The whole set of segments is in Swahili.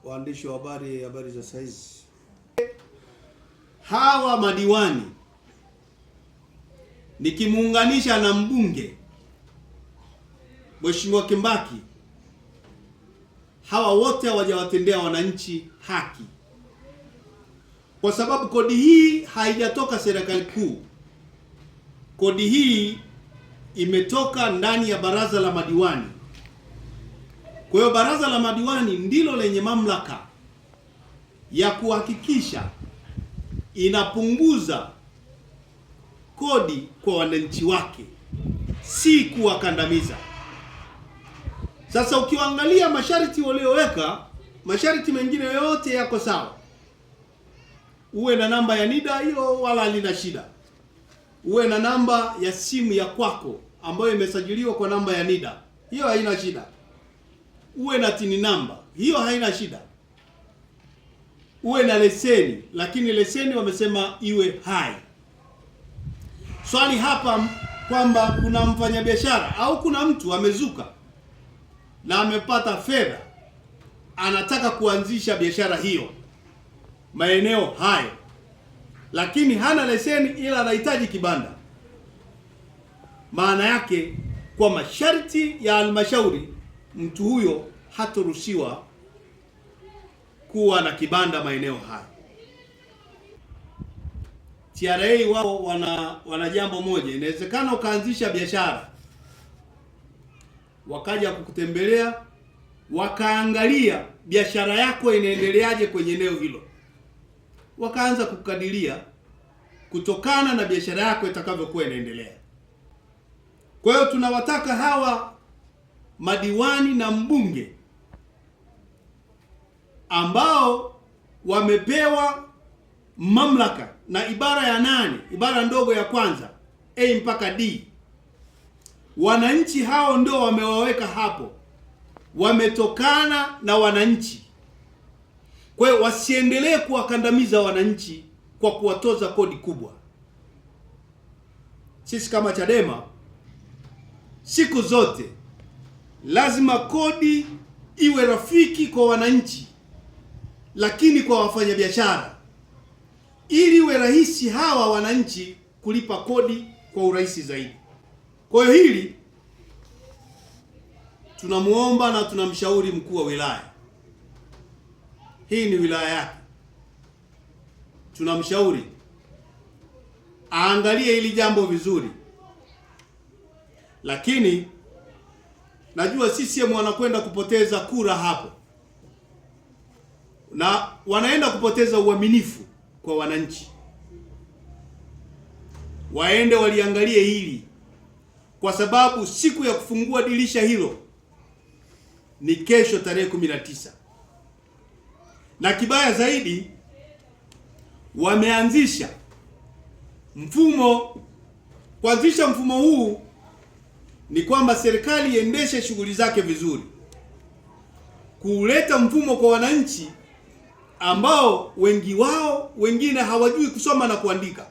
Waandishi wa habari za saizi. Hawa madiwani nikimuunganisha na mbunge Mheshimiwa Kimbaki, hawa wote hawajawatendea wananchi haki, kwa sababu kodi hii haijatoka serikali kuu. Kodi hii imetoka ndani ya baraza la madiwani. Kwa hiyo baraza la madiwani ndilo lenye mamlaka ya kuhakikisha inapunguza kodi kwa wananchi wake, si kuwakandamiza. Sasa ukiangalia masharti walioweka, masharti mengine yote yako sawa. Uwe na namba ya NIDA, hilo wala halina shida. Uwe na namba ya simu ya kwako ambayo imesajiliwa kwa namba ya NIDA, hiyo haina shida. Uwe na tini namba, hiyo haina shida. Uwe na leseni, lakini leseni wamesema iwe hai. Swali hapa kwamba kuna mfanyabiashara au kuna mtu amezuka na amepata fedha, anataka kuanzisha biashara hiyo maeneo hayo, lakini hana leseni ila anahitaji kibanda. Maana yake kwa masharti ya halmashauri, mtu huyo hataruhusiwa kuwa na kibanda maeneo hayo. TRA wao wana jambo moja. Inawezekana ukaanzisha biashara, wakaja kukutembelea, wakaangalia biashara yako inaendeleaje kwenye eneo hilo, wakaanza kukadiria kutokana na biashara yako itakavyokuwa inaendelea. Kwa hiyo tunawataka hawa madiwani na mbunge ambao wamepewa mamlaka na ibara ya 8, ibara ndogo ya kwanza A mpaka D, wananchi hao ndio wamewaweka hapo, wametokana na wananchi. Kwa hiyo wasiendelee kuwakandamiza wananchi kwa kuwatoza kodi kubwa. Sisi kama Chadema siku zote lazima kodi iwe rafiki kwa wananchi, lakini kwa wafanyabiashara, ili iwe rahisi hawa wananchi kulipa kodi kwa urahisi zaidi. Kwa hiyo hili tunamuomba na tunamshauri mkuu wa wilaya, hii ni wilaya yake, tunamshauri aangalie hili jambo vizuri. Lakini najua CCM wanakwenda kupoteza kura hapo, na wanaenda kupoteza uaminifu kwa wananchi. Waende waliangalie hili, kwa sababu siku ya kufungua dirisha hilo ni kesho tarehe 19. Na kibaya zaidi, wameanzisha mfumo. Kuanzisha mfumo huu ni kwamba serikali iendeshe shughuli zake vizuri, kuleta mfumo kwa wananchi ambao wengi wao wengine hawajui kusoma na kuandika.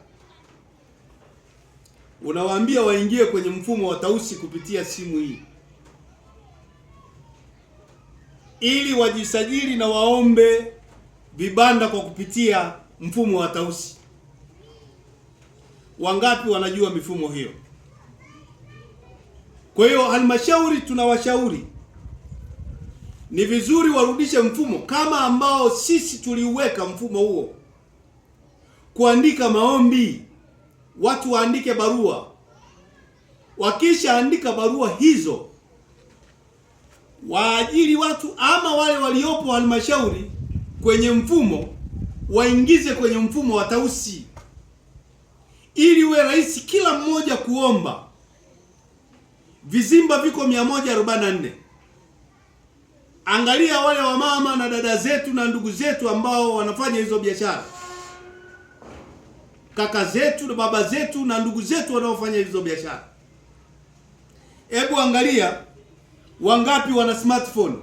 Unawaambia waingie kwenye mfumo wa Tausi kupitia simu hii, ili wajisajili na waombe vibanda kwa kupitia mfumo wa Tausi. Wangapi wanajua mifumo hiyo? Kwa hiyo halmashauri tunawashauri ni vizuri warudishe mfumo kama ambao sisi tuliuweka mfumo huo, kuandika maombi, watu waandike barua. Wakisha andika barua hizo, waajiri watu ama wale waliopo halmashauri kwenye mfumo, waingize kwenye mfumo wa Tausi, ili uwe rahisi kila mmoja kuomba. Vizimba viko 144. Angalia wale wamama na dada zetu na ndugu zetu ambao wanafanya hizo biashara, kaka zetu na baba zetu na ndugu zetu wanaofanya hizo biashara. Hebu angalia wangapi wana smartphone.